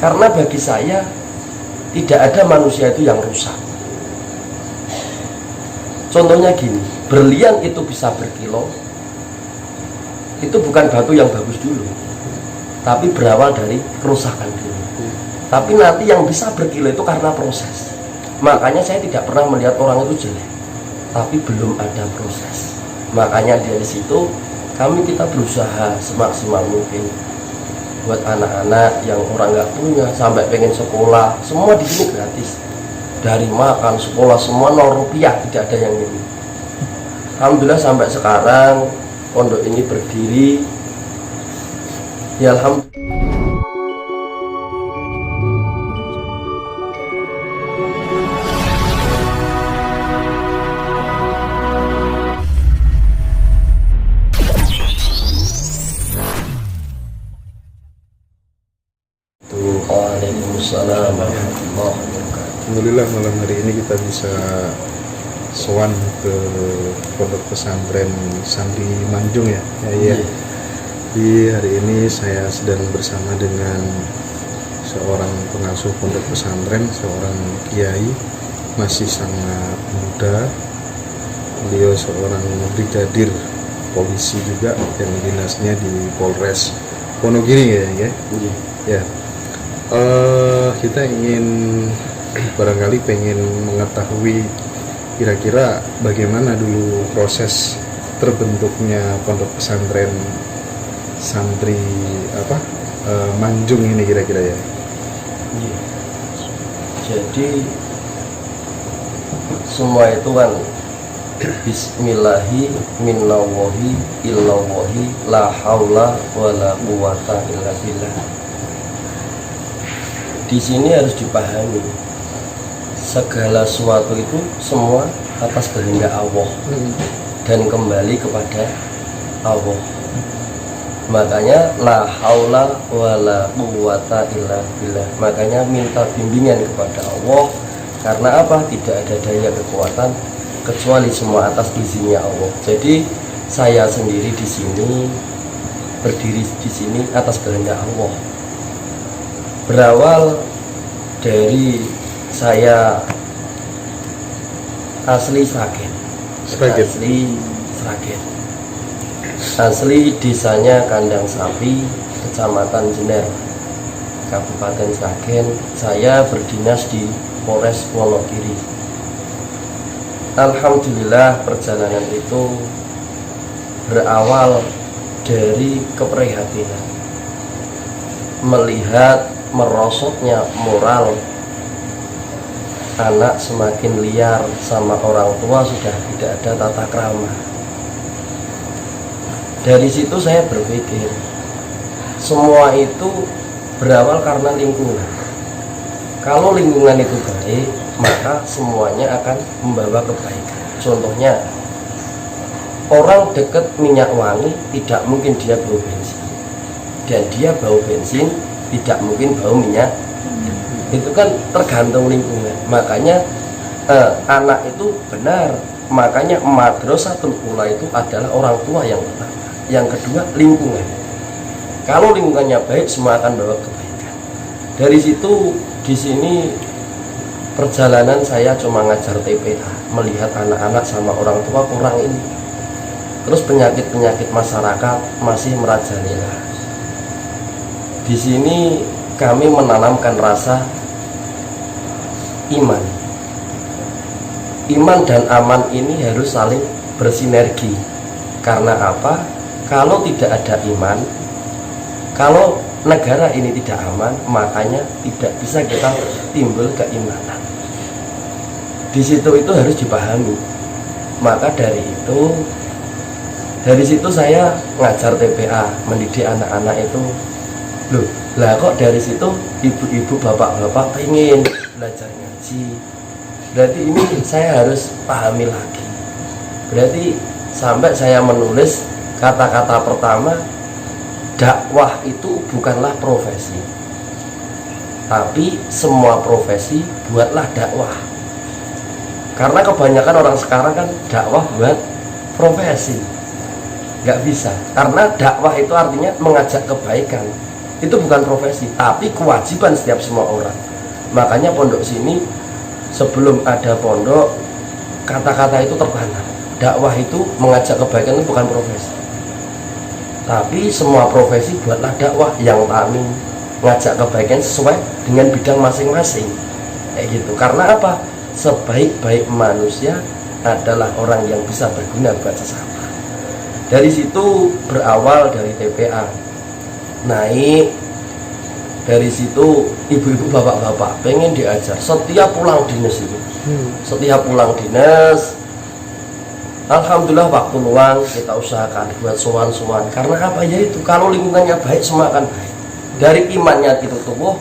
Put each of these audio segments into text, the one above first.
Karena bagi saya tidak ada manusia itu yang rusak. Contohnya gini, berlian itu bisa berkilo, itu bukan batu yang bagus dulu, tapi berawal dari kerusakan dulu. Tapi nanti yang bisa berkilo itu karena proses. Makanya saya tidak pernah melihat orang itu jelek, tapi belum ada proses. Makanya dari situ kita berusaha semaksimal mungkin buat anak-anak yang orang nggak punya sampai pengen sekolah, semua di sini gratis. Dari makan, sekolah, semua 0 rupiah, tidak ada yang ini. Alhamdulillah sampai sekarang pondok ini berdiri. Ya alhamdulillah. Waalaikumsalam warahmatullahi wabarakatuh. Alhamdulillah malam hari ini kita bisa sowan ke pondok pesantren Santri Manjung ya. Iya. Di hari ini saya sedang bersama dengan seorang pengasuh pondok pesantren, seorang kiai, masih sangat muda. Beliau seorang brigadir polisi juga yang dinasnya di Polres Wonogiri ya. Ya. Kita ingin barangkali pengen mengetahui kira-kira bagaimana dulu proses terbentuknya pondok pesantren Santri Manjung ini kira-kira ya. Jadi semua itu kan bismillahi minnallahi illallahi la haula wala quwata illa billah. Di sini harus dipahami segala sesuatu itu semua atas kehendak Allah dan kembali kepada Allah. Makanya la haula wala quwata illa billah. Makanya minta bimbingan kepada Allah, karena apa? Tidak ada daya kekuatan kecuali semua atas izinnya Allah. Jadi saya sendiri di sini berdiri di sini atas kehendak Allah. Berawal dari saya asli Sragen. Asli desanya Kandang Sapi, Kecamatan Jener, Kabupaten Sragen. Saya berdinas di Polres Wonogiri. Alhamdulillah perjalanan itu berawal dari keprihatinan melihat merosotnya moral anak semakin liar sama orang tua, sudah tidak ada tata krama. Dari situ saya berpikir semua itu berawal karena lingkungan. Kalau lingkungan itu baik, maka semuanya akan membawa kebaikan. Contohnya, orang dekat minyak wangi tidak mungkin dia bau bensin, dan dia bau bensin tidak mungkin bau minyak. Itu kan tergantung lingkungan. Makanya anak itu benar. Makanya madrasatul ula itu adalah orang tua yang pertama. Yang kedua lingkungan. Kalau lingkungannya baik, semua akan bawa kebaikan. Dari situ di sini perjalanan saya cuma ngajar TPA, melihat anak-anak sama orang tua kurang ini. Terus penyakit-penyakit masyarakat masih merajalela. Di sini kami menanamkan rasa iman. Iman dan aman ini harus saling bersinergi. Karena apa? Kalau tidak ada iman, kalau negara ini tidak aman, makanya tidak bisa kita timbul keimanan. Di situ itu harus dipahami. Maka dari situ saya ngajar TPA, mendidik anak-anak itu. Loh, lah kok dari situ ibu-ibu, bapak-bapak pengen belajar ngaji. Berarti ini saya harus pahami lagi. Berarti sampai saya menulis kata-kata pertama, dakwah itu bukanlah profesi, tapi semua profesi buatlah dakwah. Karena kebanyakan orang sekarang kan dakwah buat profesi, nggak bisa. Karena dakwah itu artinya mengajak kebaikan. Itu bukan profesi, tapi kewajiban setiap semua orang. Makanya pondok sini sebelum ada pondok, kata-kata itu tertanam. Dakwah itu mengajak kebaikan itu bukan profesi. Tapi semua profesi buatlah dakwah yang kami ngajak kebaikan sesuai dengan bidang masing-masing. Kayak gitu. Karena apa? Sebaik-baik manusia adalah orang yang bisa berguna buat sesama. Dari situ berawal dari TPA. Naik dari situ ibu-ibu bapak-bapak pengen diajar setiap pulang dinas itu. Setiap pulang dinas, alhamdulillah waktu luang kita usahakan buat sowan-sowan. Karena apa ya itu? Kalau lingkungannya baik semua akan baik. Dari imannya itu tumbuh,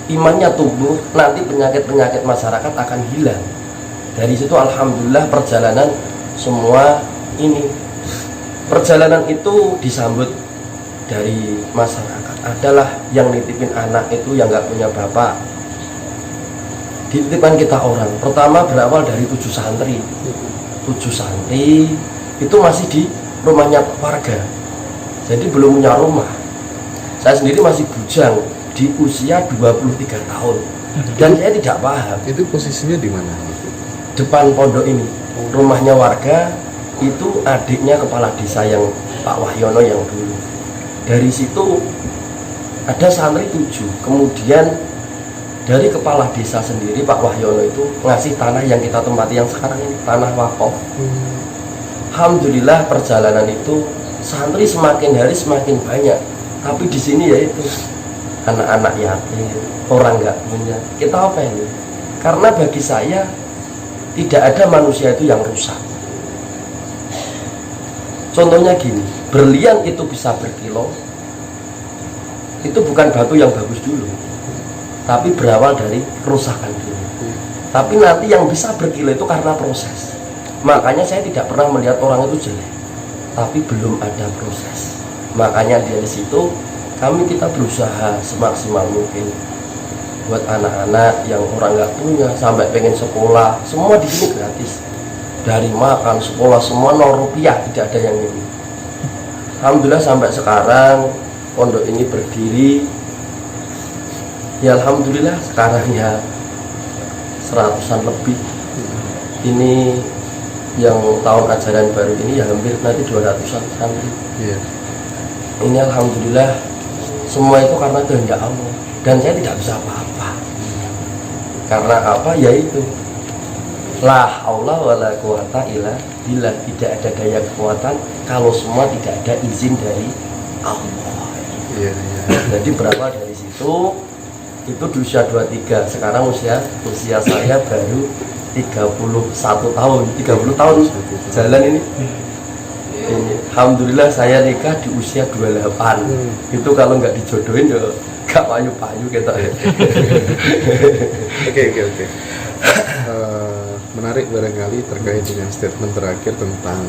imannya tumbuh, nanti penyakit-penyakit masyarakat akan hilang. Dari situ alhamdulillah perjalanan semua ini. Perjalanan itu disambut dari masyarakat. Adalah yang nitipin anak itu yang nggak punya bapak. Dititipkan kita orang. Pertama berawal dari 7 santri. 7 santri itu masih di rumahnya warga. Jadi belum punya rumah. Saya sendiri masih bujang di usia 23 tahun. Dan saya tidak paham. Itu posisinya di mana? Depan pondok ini. Rumahnya warga itu adiknya kepala desa yang Pak Wahyono yang dulu. Dari situ ada santri 7. Kemudian dari kepala desa sendiri Pak Wahyono itu ngasih tanah yang kita tempati yang sekarang ini, tanah wakaf. Alhamdulillah perjalanan itu santri semakin hari semakin banyak. Tapi di sini yaitu anak-anak yatim, orang nggak punya. Kita apa ini? Karena bagi saya tidak ada manusia itu yang rusak. Contohnya gini, berlian itu bisa berkilo. Itu bukan batu yang bagus dulu, tapi berawal dari kerusakan dulu. Tapi nanti yang bisa berkilo itu karena proses. Makanya saya tidak pernah melihat orang itu jelek, tapi belum ada proses. Makanya dari situ kita berusaha semaksimal mungkin buat anak-anak yang orang nggak punya sampai pengen sekolah, semua di sini gratis. Dari makan, sekolah, semua 0 rupiah, tidak ada yang ini. Alhamdulillah sampai sekarang pondok ini berdiri. Ya alhamdulillah sekarang ya 100-an lebih. Ini yang tahun ajaran baru ini ya hampir nanti 200-an santri. Ini alhamdulillah semua itu karena kehendak Allah. Dan saya tidak bisa apa-apa. Karena apa? Yaitu la haula wala quwata illa billah. Tidak ada daya kekuatan kalau semua tidak ada izin dari Allah. Jadi berawal dari situ itu di usia 23. Sekarang usia saya baru 31 tahun. 30 tahun jalan ini. Alhamdulillah saya nikah di usia 28. Itu kalau nggak dijodohin ya gak payu-payu gitu. Oke. Menarik barangkali terkait dengan statement terakhir tentang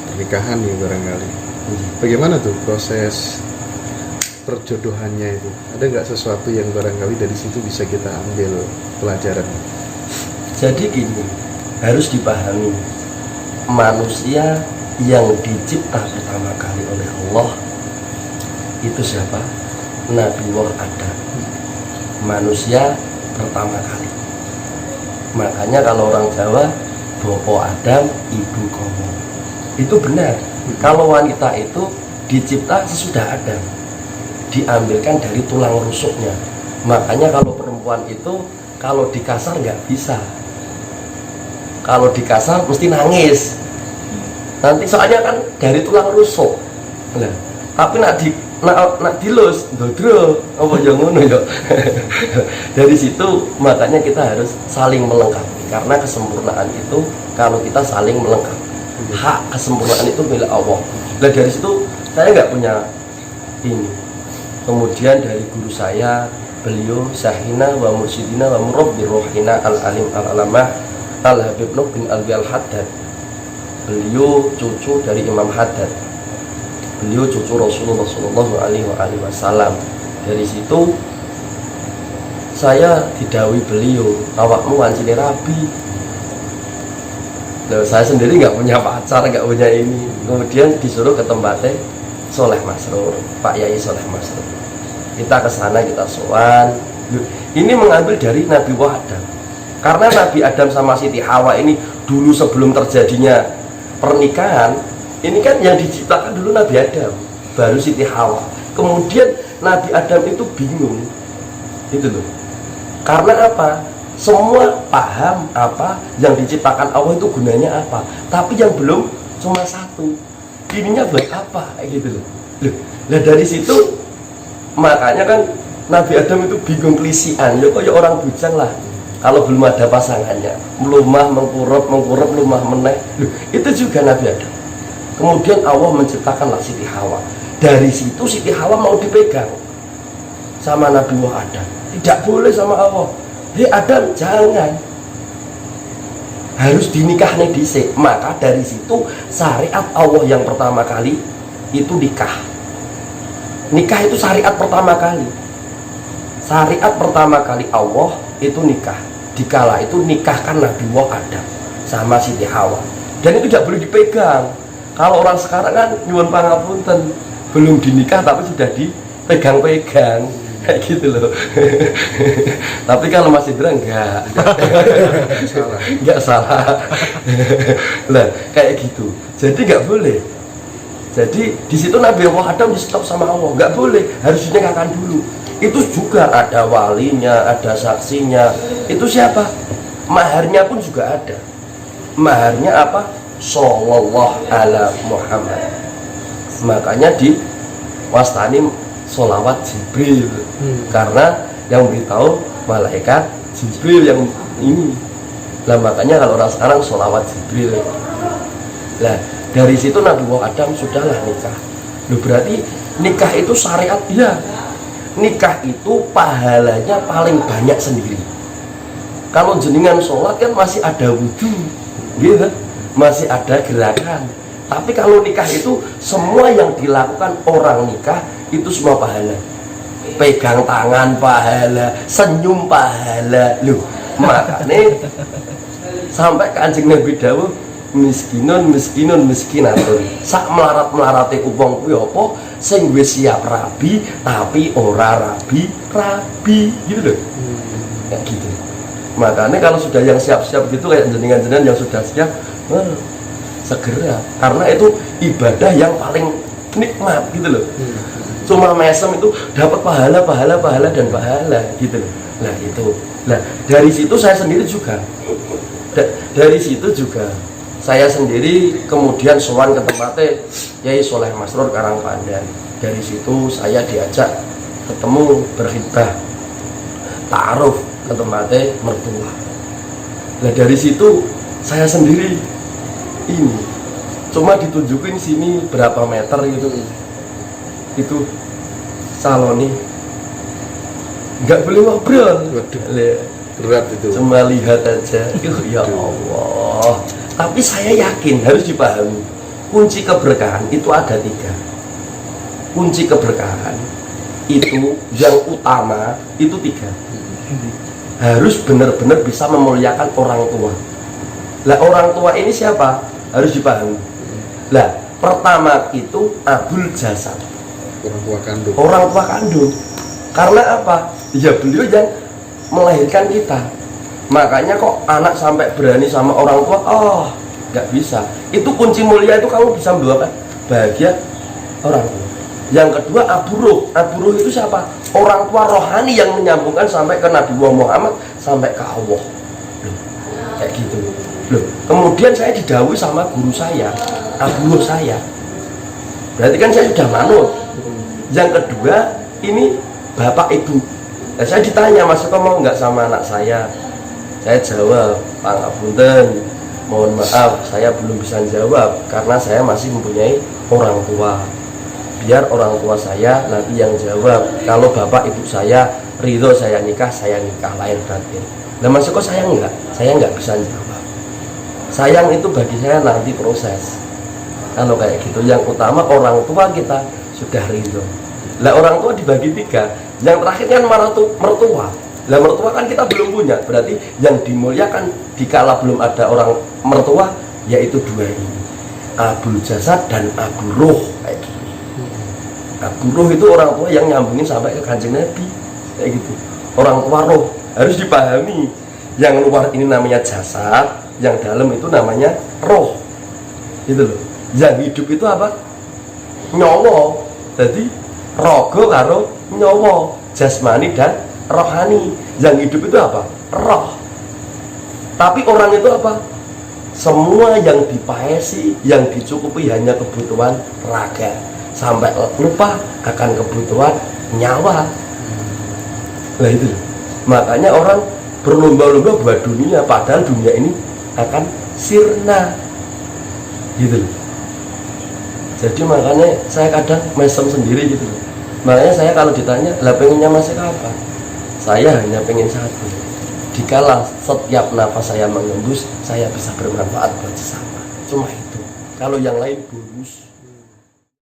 pernikahan nih barangkali. Bagaimana tuh proses perjodohannya itu? Ada nggak sesuatu yang barangkali dari situ bisa kita ambil pelajaran? Jadi gini, harus dipahami, manusia yang dicipta pertama kali oleh Allah itu siapa? Nabi Adam. Manusia pertama kali. Makanya kalau orang Jawa, Bopo Adam, Ibu Komo. Itu benar. Kalau wanita itu dicipta sesudah Adam, diambilkan dari tulang rusuknya. Makanya kalau perempuan itu kalau dikasar nggak bisa. Kalau dikasar mesti nangis. Nanti soalnya kan dari tulang rusuk. Nah, tapi nak dilus ndodro apa yang ngono ya. Dari situ makanya kita harus saling melengkapi, karena kesempurnaan itu kalau kita saling melengkapi. Hak kesempurnaan itu milik Allah. Nah dari situ saya nggak punya ini. Kemudian dari guru saya, beliau Syahina wa Mursyidina wa Murabbir Rohina Al-Alim Al-Alamah Al-Habib Nuh bin Alwi Al-Haddad. Beliau cucu dari Imam Haddad. Beliau cucu Rasulullah Sallallahu Alaihi Wasallam. Dari situ saya didawi beliau, awakmu wancine rabi. Nah, saya sendiri nggak punya pacar, nggak punya ini. Kemudian disuruh ke tempatnya Soleh Masrur, Pak Yai Soleh Masrur. Kita ke sana, kita sowan. Ini mengambil dari Nabi Adam. Karena Nabi Adam sama Siti Hawa ini dulu sebelum terjadinya pernikahan, ini kan yang diciptakan dulu Nabi Adam, baru Siti Hawa. Kemudian Nabi Adam itu bingung, itu loh. Karena apa? Semua paham apa yang diciptakan Allah itu gunanya apa, tapi yang belum cuma satu. Ininya buat apa? Kayak gitu loh. Nah dari situ makanya kan Nabi Adam itu bingung kelisian, ya kayak orang bujang lah. Kalau belum ada pasangannya, melumah, mengkurap, lumah meneh. Itu juga Nabi Adam. Kemudian Allah menciptakanlah Siti Hawa. Dari situ Siti Hawa mau dipegang sama Nabi Adam. Tidak boleh sama Allah. Hei Adam, jangan. Harus dinikahnya dhisik. Maka dari situ syariat Allah yang pertama kali itu nikah. Nikah itu syariat pertama kali. Syariat pertama kali Allah itu nikah. Dikala itu nikahkan Nabi Adam sama Siti Hawa. Dan itu tidak boleh dipegang. Kalau orang sekarang kan nyuwun pangapunten, belum dinikah tapi sudah dipegang-pegang. Kayak gitu loh. Tapi kalau Mas Indra enggak salah. Lah kayak gitu. Jadi enggak boleh. Jadi di situ Nabi Adam di stop sama Allah, enggak boleh, harus dinikahkan dulu. Itu juga ada walinya, ada saksinya. Itu siapa? Maharnya pun juga ada. Maharnya apa? Sallallahu ala Muhammad. Makanya di wastani sholawat Jibril. Karena yang beritahu malaikat Jibril yang ini. Lah makanya kalau orang sekarang sholawat Jibril. Lah dari situ Nabi Adam sudahlah nikah. Loh berarti nikah itu syariat dia. Nikah itu pahalanya paling banyak sendiri. Kalau jenengan sholat kan masih ada wudhu, gitu, masih ada gerakan. Tapi kalau nikah itu semua yang dilakukan orang nikah itu semua pahala. Pegang tangan pahala, senyum pahala. Loh, makanya sampai Kanjeng Nabi dawuh miskinatun. Sak melarat-melarate wong kuwi apa? Sing wis siap rabi tapi ora rabi gitu loh. Kayak gitu. Makanya kalau sudah yang siap-siap gitu kayak jenengan-jenengan yang sudah siap, segera, karena itu ibadah yang paling nikmat gitu loh. Cuma mesem itu dapat pahala dan pahala gitu loh. Nah itu. Nah dari situ saya sendiri juga. Dari situ juga saya sendiri kemudian sowan ke tempatnya Yai Soleh Masrur Karangpandan. Dari situ saya diajak ketemu berkhidbah ta'aruf ke tempatnya mertua. Nah dari situ saya sendiri ini cuma ditunjukin sini berapa meter gitu, itu saloni nggak boleh ngobrol. Berat itu, cuma lihat aja. Ya Allah. Tapi saya yakin harus dipahami, kunci keberkahan itu ada 3. Kunci keberkahan itu yang utama itu 3. Harus benar-benar bisa memuliakan orang tua. Lah orang tua ini siapa? Harus dipahami. Lah pertama itu abul jasad, orang tua kandung. Orang tua kandung. Karena apa? Ya beliau yang melahirkan kita. Makanya kok anak sampai berani sama orang tua, nggak bisa. Itu kunci mulia, itu kamu bisa membawa bahagia orang tua. Yang kedua aburuh. Aburuh itu siapa? Orang tua rohani yang menyambungkan sampai ke Nabi Muhammad, sampai ke Allah. Loh, kayak gitu. Loh, kemudian saya didhawuhi sama guru saya, aburuh saya. Berarti kan saya sudah manut. Yang kedua ini bapak ibu. Nah, saya ditanya, Mas Eko mau nggak sama anak saya? Saya jawab, pangapunten, mohon maaf saya belum bisa jawab karena saya masih mempunyai orang tua. Biar orang tua saya nanti yang jawab. Kalau bapak ibu saya ridho saya nikah lahir batin. Nah Mas Eko saya nggak bisa jawab. Sayang itu bagi saya nanti proses. Kalau kayak gitu, yang utama orang tua kita sudah ridho. Lah orang tua dibagi 3. Yang terakhir kan mertua. Lah mertua kan kita belum punya, berarti yang dimuliakan dikala belum ada orang mertua yaitu 2 ini, abul jasad dan abul ruh, kayak gini. Guru itu orang tua yang nyambungin sampai ke Kanjeng Nabi, kayak gitu. Orang tua roh harus dipahami. Yang luar ini namanya jasad, yang dalam itu namanya roh, gitu loh. Yang hidup itu apa? Nyawa. Jadi rogo karo nyawa, jasmani dan rohani. Yang hidup itu apa? Roh. Tapi orang itu apa? Semua yang dipaesi, yang dicukupi hanya kebutuhan raga, sampai lupa akan kebutuhan nyawa. Nah itu, makanya orang berlomba-lomba buat dunia, padahal dunia ini akan sirna, gitu loh. Jadi makanya saya kadang mesem sendiri gitu loh. Makanya saya kalau ditanya, lah pengennya masih kapan? Saya hanya pengen satu. Dikala setiap nafas saya mengembus, saya bisa bermanfaat buat sesama. Cuma itu. Kalau yang lain bonus.